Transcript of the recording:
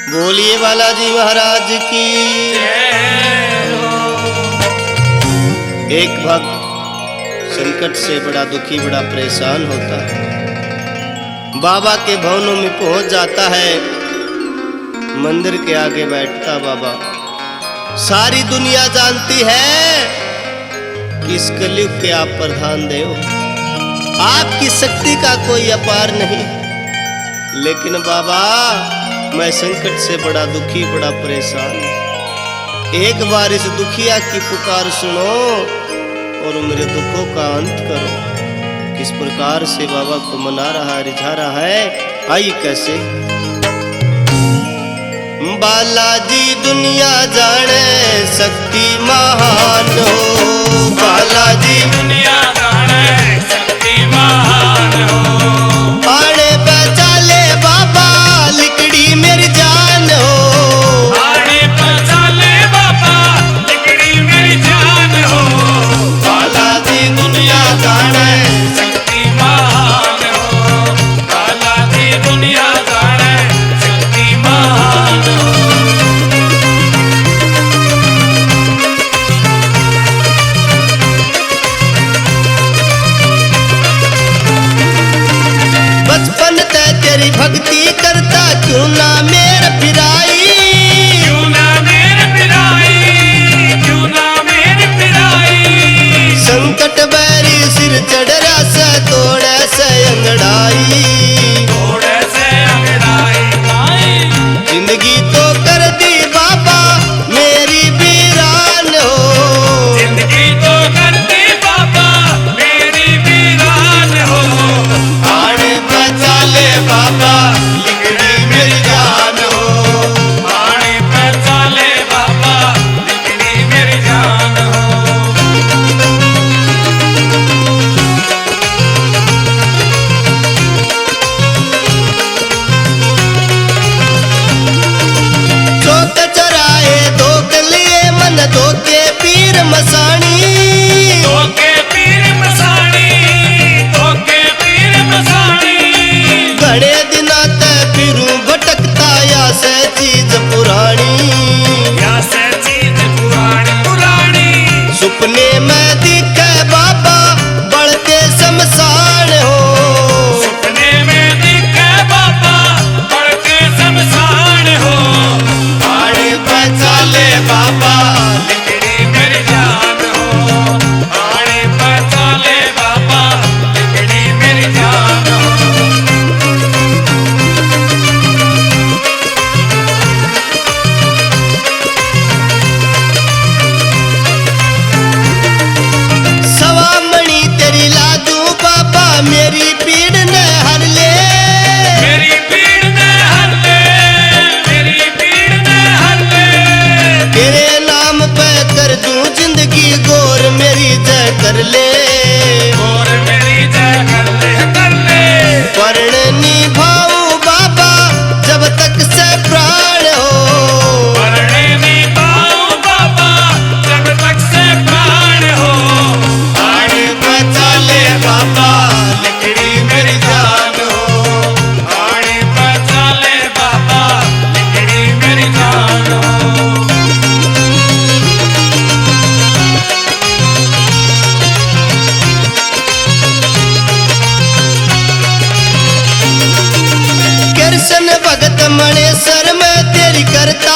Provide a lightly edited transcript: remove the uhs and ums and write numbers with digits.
बोलिए बालाजी महाराज की। एक भक्त संकट से बड़ा दुखी बड़ा परेशान होता है, बाबा के भवनों में पहुंच जाता है, मंदिर के आगे बैठता। बाबा सारी दुनिया जानती है कि इस कलयुग के आप प्रधान देव, आपकी शक्ति का कोई अपार नहीं, लेकिन बाबा मैं संकट से बड़ा दुखी बड़ा परेशान हूं। एक बार इस दुखिया की पुकार सुनो और मेरे दुखों का अंत करो। किस प्रकार से बाबा को मना रहा रिझा रहा है, आइए कैसे। बालाजी दुनिया जाने शक्ति महान हो, बालाजी दुनिया जाने शक्ति महान हो। आने बचाले बाबा लिकड़ी मेरी जान हो, आने बचाले बाबा लिकड़ी मेरी जान हो। बालाजी दुनिया जाने शक्ति महान हो, बालाजी दुनिया जाने शक्ति महान हो। बचपन ते तेरी भक्ति करता, क्यों ना मेरे फिराई, क्यों ना मेरे पिराई, क्यों ना मेरे पिराई। संकट बैरी सिर चढ़रा से तोड़े से अंगड़ाई, थोड़े से अंगड़ाई, जिंदगी तो कर दी बाबा मेरी वीरान हो, जिंदगी तो करती बाबा मेरी वीरान हो। आने बचा ले बाबा लिकड़ी मेरी जान हो, आने बचा ले बाबा लिकड़ी मेरी जान हो। चौक चराए धोख लिए मन धोके पीर मसानी, धोखे पीर मसाणी, धोखे पीर मसाणी। घड़े दिना ते फिरूं भटकता या से चीज पुरानी, या से चीज पुरानी पुरानी। सुपने में दिखे बाबा बढ़ते शमशान हो, सपने में दिखे बाबा बढ़ते शमशान हो। आने बचा ले बाबा लिकड़ी मेरी जान हो, आने बचा ले बाबा लिकड़ी मेरी जान हो। सवा मणि तेरी लादू बाबा मेरी पीड़ न हर ले, मेरी पीड़ ने हर ले, मेरी पीड़ ने हर ले। तेरे नाम पे कर दूं जिंदगी गोर मेरी जय कर ले, और मेरी जय कर ले, कर ले। वर्ण निभाऊं बाबा जब तक से प्राण हो, वरणे निभाऊं बाबा जब तक से प्राण हो। आने बचा ले बाबा लिकड़ी मेरी जान हो, आने बचा ले बाबा लिकड़ी मेरी जान हो। कृष्ण भगत मणेश्वर में तेरी करता